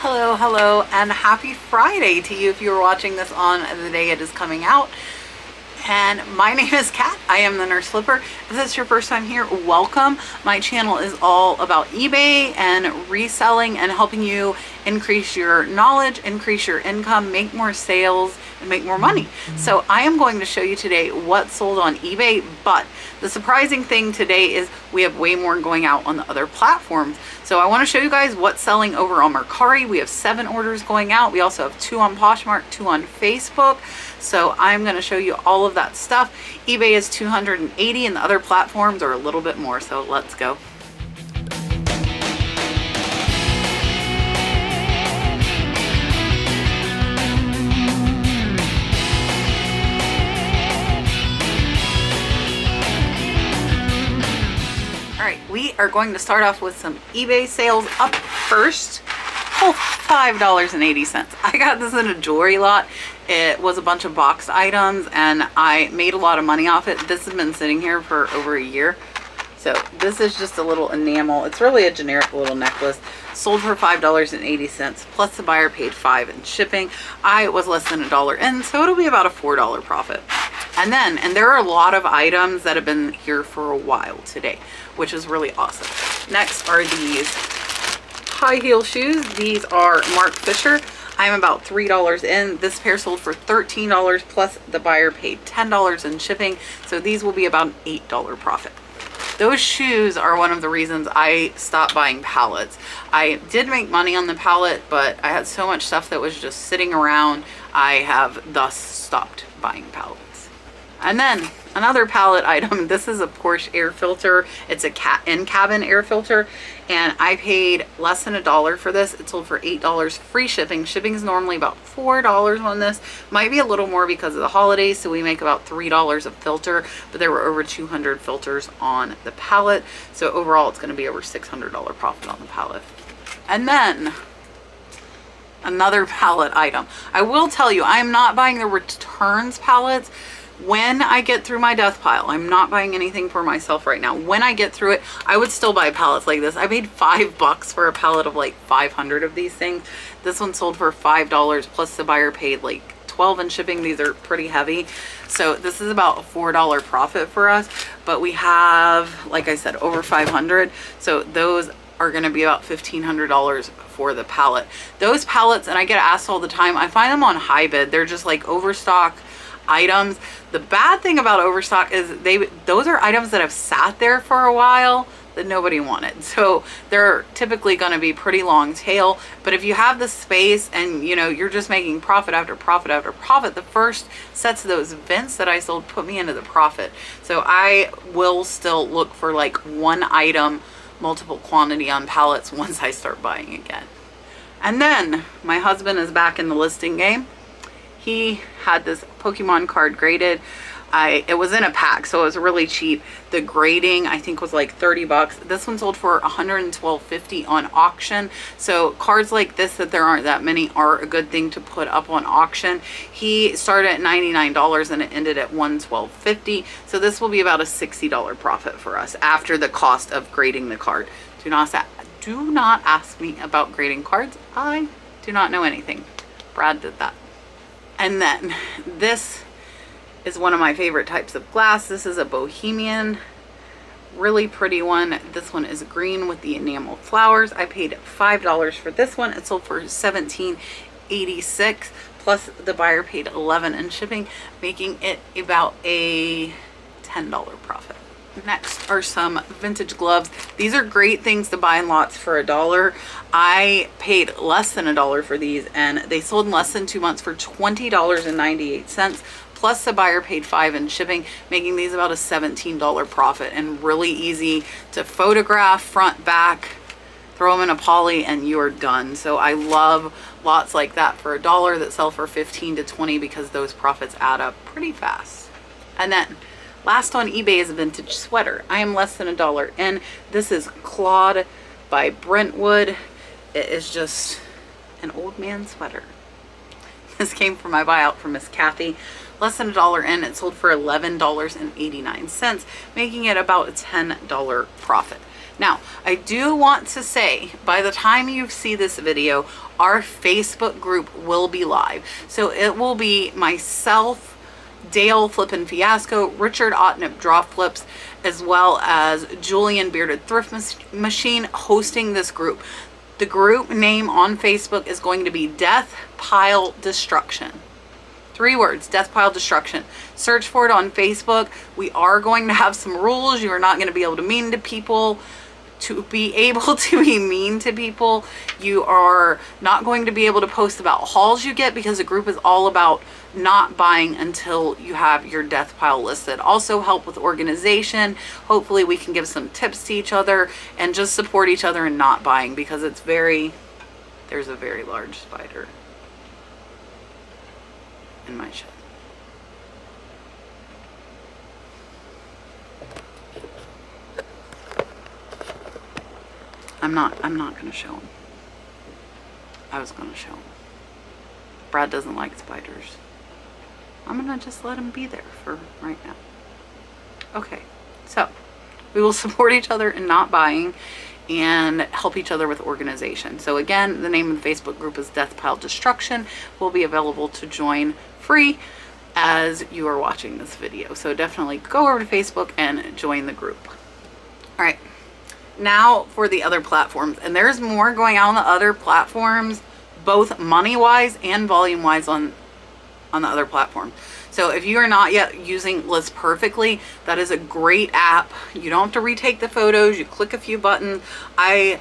Hello, and happy Friday to you if you're watching this on the day it is coming out. And my name is Kat. I am the Nurse Flipper. If this is your first time here, welcome. My channel is all about eBay and reselling and helping you increase your knowledge, increase your income, make more sales, and make more money. So I am going to show you today what sold on eBay, but the surprising thing today is we have way more going out on the other platforms. So I want to show you guys what's selling over on Mercari. We have 7 orders going out. We also have 2 on Poshmark, 2 on Facebook. So I'm going to show you all of that stuff. eBay is 280 and the other platforms are a little bit more. So let's go. We are going to start off with some eBay sales. Up first, $5.80. I got this in a jewelry lot. It was a bunch of boxed items and I made a lot of money off it. This has been sitting here for over a year. So this is just a little enamel. It's really a generic little necklace. Sold for $5.80 plus the buyer paid $5 in shipping. I was less than $1 in, so it'll be about a $4 profit. And there are a lot of items that have been here for a while today, which is really awesome. Next are these high heel shoes. These are Mark Fisher. I'm about $3 in. This pair sold for $13 plus the buyer paid $10 in shipping. So these will be about an $8 profit. Those shoes are one of the reasons I stopped buying pallets. I did make money on the pallet, but I had so much stuff that was just sitting around. I have thus stopped buying pallets. And then another pallet item. This is a Porsche air filter. It's a in-cabin air filter, and I paid less than $1 for this. It sold for $8 free shipping. Shipping is normally about $4 on this. Might be a little more because of the holidays, so we make about $3 a filter, but there were over 200 filters on the pallet. So overall, it's going to be over $600 profit on the pallet. And then another pallet item. I will tell you, I'm not buying the returns pallets. When I get through my death pile, I'm not buying anything for myself right now. When I get through it, I would still buy pallets like this. I paid $5 for a pallet of like 500 of these things. This one sold for $5 plus the buyer paid like $12 in shipping. These are pretty heavy. So this is about a $4 profit for us, but we have, like I said, over 500. So those are going to be about $1,500 for the pallet. Those pallets, and I get asked all the time, I find them on high bid. They're just like overstock items. The bad thing about overstock is those are items that have sat there for a while that nobody wanted. So they're typically going to be pretty long tail. But if you have the space and you're just making profit after profit after profit, the first sets of those vents that I sold put me into the profit. So I will still look for like one item, multiple quantity on pallets once I start buying again. And then my husband is back in the listing game. He had this Pokemon card graded. It was in a pack, so it was really cheap. The grading, I think, was like $30. This one sold for $112.50 on auction. So cards like this, that there aren't that many, are a good thing to put up on auction. He started at $99 and it ended at $112.50. So this will be about a $60 profit for us after the cost of grading the card. Do not ask me about grading cards. I do not know anything. Brad did that. And then this is one of my favorite types of glass. This is a Bohemian, really pretty one. This one is green with the enamel flowers. I paid $5 for this one. It sold for $17.86 plus the buyer paid $11 in shipping, making it about a $10 profit. Next are some vintage gloves. These are great things to buy in lots for $1. I paid less than $1 for these, and they sold in less than 2 months for $20.98 plus the buyer paid $5 in shipping, making these about a $17 profit, and really easy to photograph front, back, throw them in a poly, and you're done. So I love lots like that for $1 that sell for 15 to 20 because those profits add up pretty fast. And then last on eBay is a vintage sweater. I am less than $1 in. This is Claude by Brentwood. It is just an old man sweater. This came from my buyout from Miss Kathy. Less than $1 in. It sold for $11.89, making it about a $10 profit. Now, I do want to say, by the time you see this video, our Facebook group will be live. So it will be myself, Dale Flippin' Fiasco, Richard Otnip Draw Flips, as well as Julian Bearded Thrift Machine hosting this group. The group name on Facebook is going to be Death Pile Destruction. 3 words, Death Pile Destruction. Search for it on Facebook. We are going to have some rules. You are not going to be able to mean to people. To be able to be mean to people, you are not going to be able to post about hauls you get, because the group is all about not buying until you have your death pile listed. Also help with organization. Hopefully we can give some tips to each other and just support each other in not buying, because it's there's a very large spider in my shed. I'm not going to show him. I was going to show him. Brad doesn't like spiders. I'm going to just let him be there for right now. Okay, so we will support each other in not buying and help each other with organization. So again, the name of the Facebook group is Death Pile Destruction. Will be available to join free as you are watching this video. So definitely go over to Facebook and join the group. All right. Now for the other platforms, and there's more going out on the other platforms, both money-wise and volume-wise on the other platform. So if you are not yet using List Perfectly, that is a great app. You don't have to retake the photos. You click a few buttons. I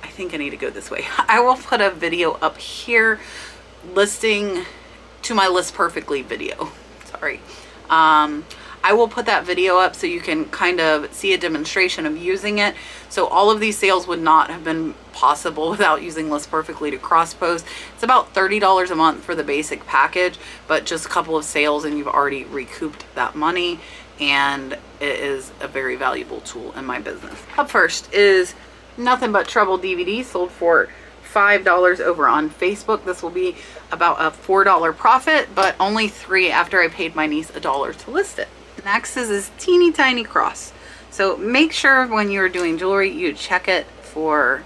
think I need to go this way. I will put a video up here listing to my List Perfectly video. Sorry. I will put that video up so you can kind of see a demonstration of using it. So all of these sales would not have been possible without using List Perfectly to cross post. It's about $30 a month for the basic package, but just a couple of sales and you've already recouped that money, and it is a very valuable tool in my business. Up first is Nothing But Trouble DVD, sold for $5 over on Facebook. This will be about a $4 profit, but only $3 after I paid my niece $1 to list it. Next is this teeny tiny cross. So make sure when you're doing jewelry, you check it for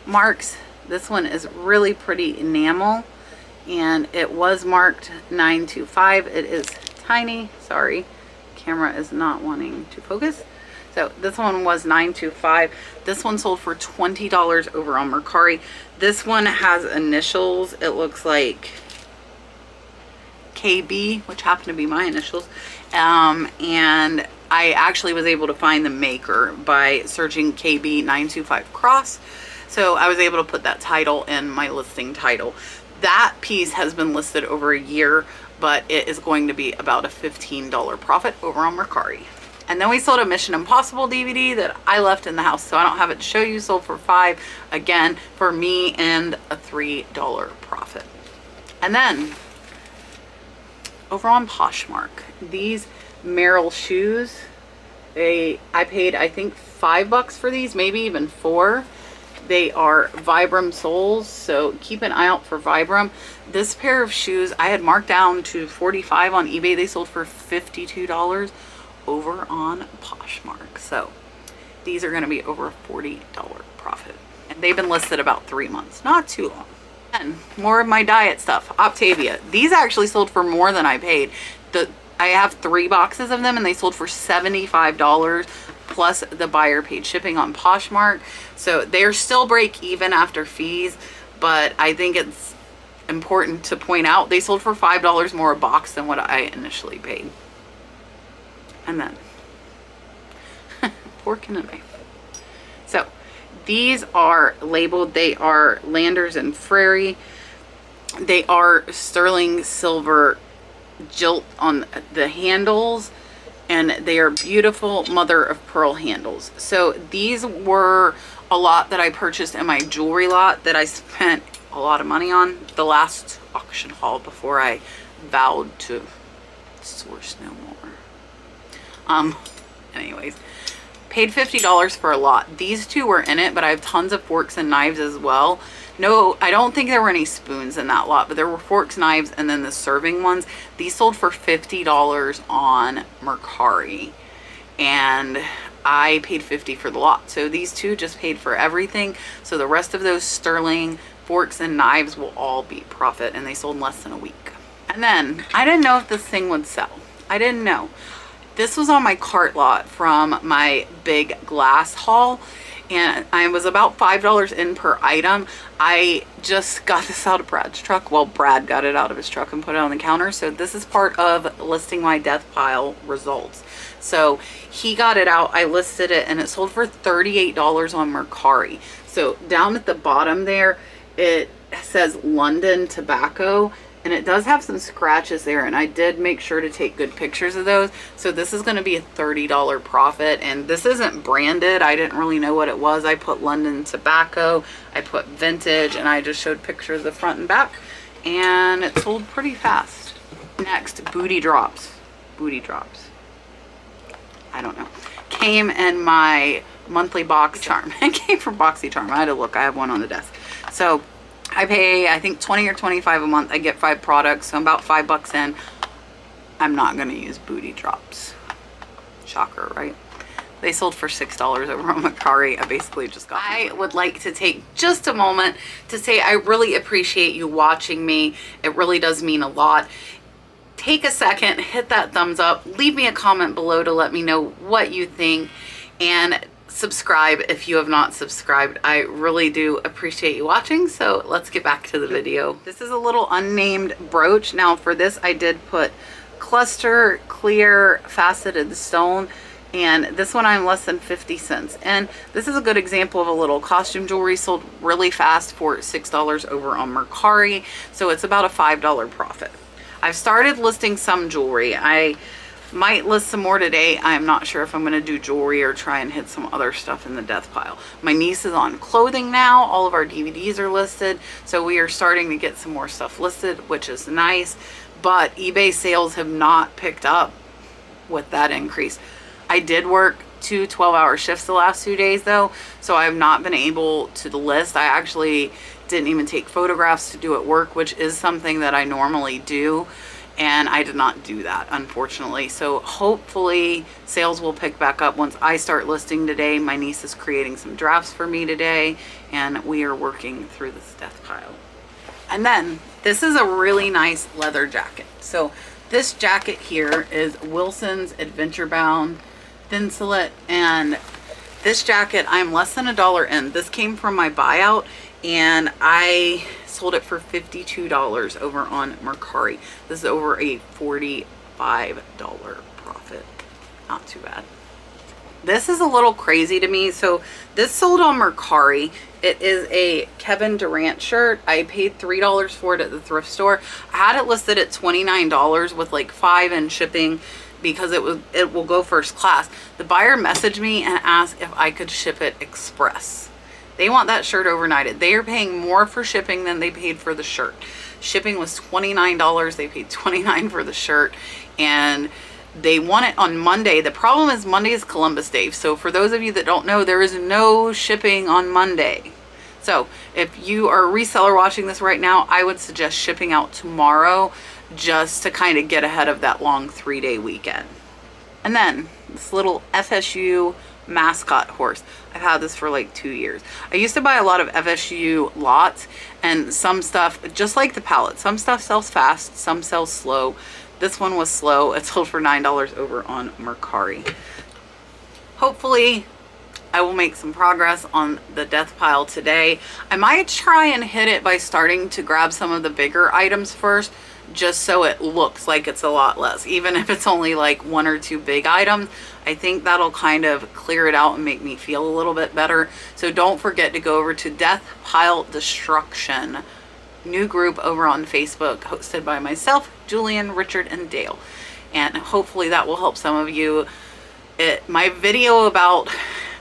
marks. This one is really pretty enamel, and it was marked 925. It is tiny. Sorry, camera is not wanting to focus. So this one was 925. This one sold for $20 over on Mercari. This one has initials. It looks like KB, which happen to be my initials. And I actually was able to find the maker by searching KB925 cross. So I was able to put that title in my listing title. That piece has been listed over a year, but it is going to be about a $15 profit over on Mercari. And then we sold a Mission Impossible DVD that I left in the house, so I don't have it to show you. Sold for $5, again, for me, and a $3 profit. And then over on Poshmark, these Merrill shoes, I paid, I think, $5 for these, maybe even $4. They are Vibram soles, so keep an eye out for Vibram. This pair of shoes I had marked down to $45 on eBay. They sold for $52 over on Poshmark. So these are going to be over a $40 profit, and they've been listed about 3 months, not too long. And more of my diet stuff. Optavia, these actually sold for more than I paid. I have 3 boxes of them, and they sold for $75 plus the buyer paid shipping on Poshmark. So they're still break even after fees, but I think it's important to point out they sold for $5 more a box than what I initially paid. And then fork and a knife. So these are labeled, they are Landers and Frary. They are sterling silver gilt on the handles, and they are beautiful mother of pearl handles. So these were a lot that I purchased in my jewelry lot that I spent a lot of money on the last auction haul before I vowed to source no more. Anyways, paid $50 for a lot. These two were in it, but I have tons of forks and knives as well. No, I don't think there were any spoons in that lot, but there were forks, knives, and then the serving ones. These sold for $50 on Mercari. And I paid $50 for the lot. So these two just paid for everything. So the rest of those sterling forks and knives will all be profit, and they sold in less than a week. And then I didn't know if this thing would sell. I didn't know. This was on my cart lot from my big glass haul, and I was about $5 in per item. I just got this out of Brad's truck. Well, Brad got it out of his truck and put it on the counter. So this is part of listing my death pile results. So he got it out, I listed it, and it sold for $38 on Mercari. So down at the bottom there, it says London Tobacco, and it does have some scratches there, and I did make sure to take good pictures of those. So this is going to be a $30 profit, and this isn't branded. I didn't really know what it was. I put London Tobacco, I put vintage, and I just showed pictures of the front and back, and it sold pretty fast. Next, booty drops. Booty drops. I don't know. Came in my monthly box charm. It came from BoxyCharm. I had to look. I have one on the desk. So I pay, I think, 20 or 25 a month. I get 5 products, so I'm about $5 in. I'm not going to use booty drops. Shocker, right? They sold for $6 over on Mercari. I basically just got them. I would like to take just a moment to say I really appreciate you watching me. It really does mean a lot. Take a second, hit that thumbs up, leave me a comment below to let me know what you think, and subscribe if you have not subscribed. I really do appreciate you watching. So let's get back to the video. This is a little unnamed brooch. Now for this I did put cluster clear faceted stone, and this one I'm less than 50 cents. And this is a good example of a little costume jewelry sold really fast for $6 over on Mercari. So it's about a $5 profit. I've started listing some jewelry. I might list some more today. I'm not sure if I'm going to do jewelry or try and hit some other stuff in the death pile. My niece is on clothing now. All of our DVDs are listed. So we are starting to get some more stuff listed, which is nice. But eBay sales have not picked up with that increase. I did work 2 12-hour shifts the last 2 days though, so I have not been able to list. I actually didn't even take photographs to do at work, which is something that I normally do, and I did not do that, unfortunately. So hopefully sales will pick back up once I start listing today. My niece is creating some drafts for me today, and we are working through this death pile. And then this is a really nice leather jacket. So this jacket here is Wilson's Adventure Bound Thinsulate, and this jacket I'm less than $1 in. This came from my buyout, and I sold it for $52 over on Mercari. This is over a $45 profit. Not too bad. This is a little crazy to me. So this sold on Mercari. It is a Kevin Durant shirt. I paid $3 for it at the thrift store. I had it listed at $29 with like $5 in shipping because it will go first class. The buyer messaged me and asked if I could ship it express. They want that shirt overnighted. They are paying more for shipping than they paid for the shirt. Shipping was $29. They paid $29 for the shirt, and they want it on Monday. The problem is Monday is Columbus Day. So for those of you that don't know, there is no shipping on Monday. So if you are a reseller watching this right now, I would suggest shipping out tomorrow just to kind of get ahead of that long 3-day weekend. And then this little FSU mascot horse. I've had this for like 2 years. I used to buy a lot of FSU lots, and some stuff, just like the palette, some stuff sells fast, some sells slow. This one was slow. It sold for $9 over on Mercari. Hopefully I will make some progress on the death pile today. I might try and hit it by starting to grab some of the bigger items first, just so it looks like it's a lot less. Even if it's only like 1 or 2 big items, I think that'll kind of clear it out and make me feel a little bit better. So don't forget to go over to Death Pile Destruction, new group over on Facebook, hosted by myself, Julian, Richard, and Dale. And hopefully that will help some of you. My video about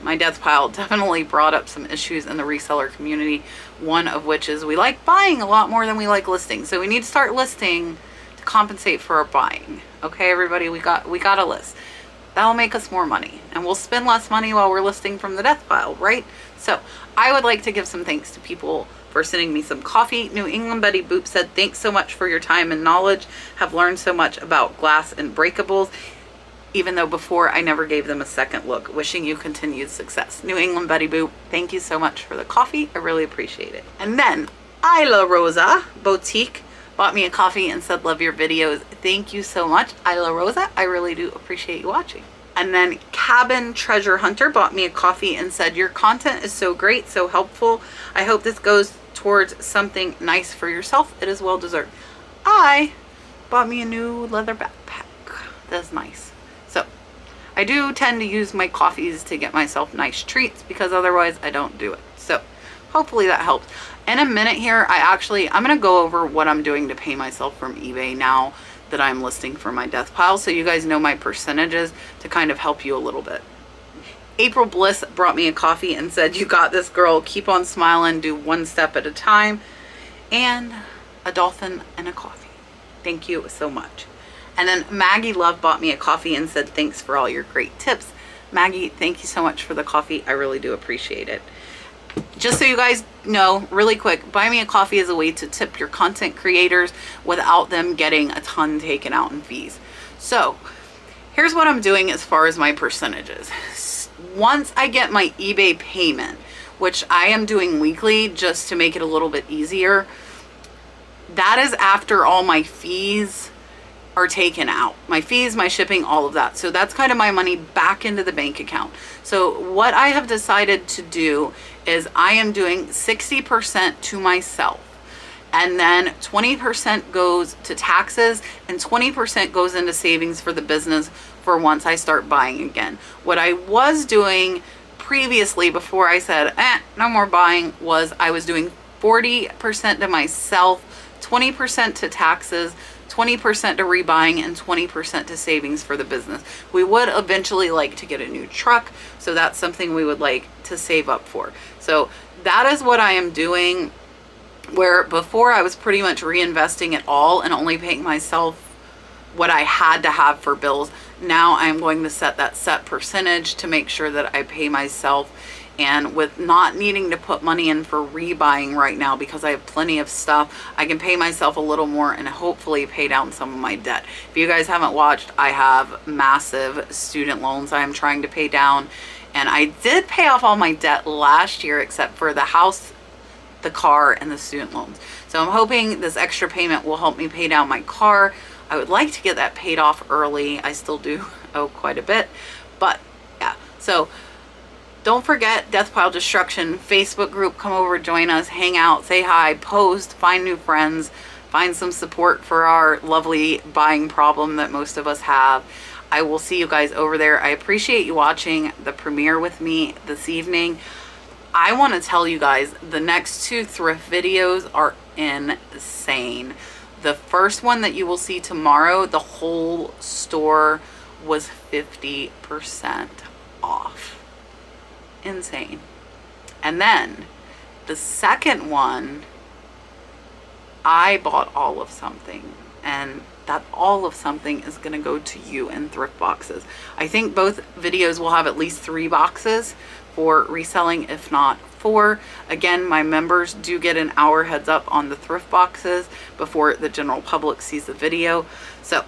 my death pile definitely brought up some issues in the reseller community, one of which is we like buying a lot more than we like listing. So we need to start listing to compensate for our buying. Okay, everybody, we got to list. That'll make us more money, and we'll spend less money while we're listing from the death pile, right? So I would like to give some thanks to people for sending me some coffee. New England Betty Boop said, thanks so much for your time and knowledge. Have learned so much about glass and breakables. even though before I never gave them a second look. Wishing you continued success. New England Betty Boop, thank you so much for the coffee. I really appreciate it. And then Isla Rosa Boutique bought me a coffee and said, love your videos. Thank you so much, Isla Rosa. I really do appreciate you watching. And then Cabin Treasure Hunter bought me a coffee and said, your content is so great, so helpful. I hope this goes towards something nice for yourself. It is well deserved. I bought me a new leather backpack. That's nice. So I do tend to use my coffees to get myself nice treats because otherwise I don't do it. So hopefully that helps. In a minute here, I'm going to go over what I'm doing to pay myself from eBay now that I'm listing for my death pile, so you guys know my percentages to kind of help you a little bit. April Bliss brought me a coffee and said, you got this, girl. Keep on smiling. Do one step at a time. And a dolphin and a coffee. Thank you so much. And then Maggie Love bought me a coffee and said, thanks for all your great tips. Maggie, thank you so much for the coffee. I really do appreciate it. Just so you guys know, really quick, buy me a coffee is a way to tip your content creators without them getting a ton taken out in fees. So here's what I'm doing as far as my percentages. Once I get my eBay payment, which I am doing weekly just to make it a little bit easier, that is after all my fees are taken out. My fees, my shipping, all of that. So that's kind of my money back into the bank account. So what I have decided to do is I am doing 60% to myself. And then 20% goes to taxes and 20% goes into savings for the business for once I start buying again. What I was doing previously before I said, no more buying, was I was doing 40% to myself, 20% to taxes, 20% to rebuying, and 20% to savings for the business. We would eventually like to get a new truck, so that's something we would like to save up for. So that is what I am doing, where before I was pretty much reinvesting it all and only paying myself what I had to have for bills. Now I'm going to set that set percentage to make sure that I pay myself, and with not needing to put money in for rebuying right now because I have plenty of stuff, I can pay myself a little more and hopefully pay down some of my debt. If you guys haven't watched, I have massive student loans I am trying to pay down, and I did pay off all my debt last year except for the house, the car, and the student loans. So I'm hoping this extra payment will help me pay down my car. I would like to get that paid off early. I still do owe quite a bit, but yeah. So don't forget, Death Pile Destruction Facebook group. Come over, join us, hang out, say hi, post, find new friends, find some support for our lovely buying problem that most of us have. I will see you guys over there. I appreciate you watching the premiere with me this evening. I want to tell you guys, the next two thrift videos are insane. The first one that you will see tomorrow, the whole store was 50% off. Insane. And then the second one, I bought all of something, and that all of something is going to go to you in thrift boxes. I think both videos will have at least 3 boxes for reselling, if not 4. Again, my members do get an hour heads up on the thrift boxes before the general public sees the video. So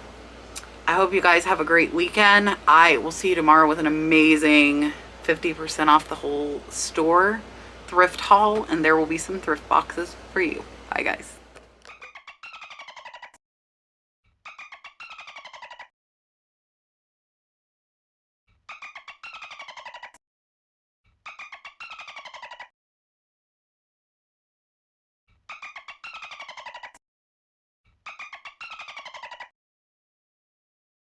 I hope you guys have a great weekend. I will see you tomorrow with an amazing 50% off the whole store thrift haul, and there will be some thrift boxes for you. Bye guys.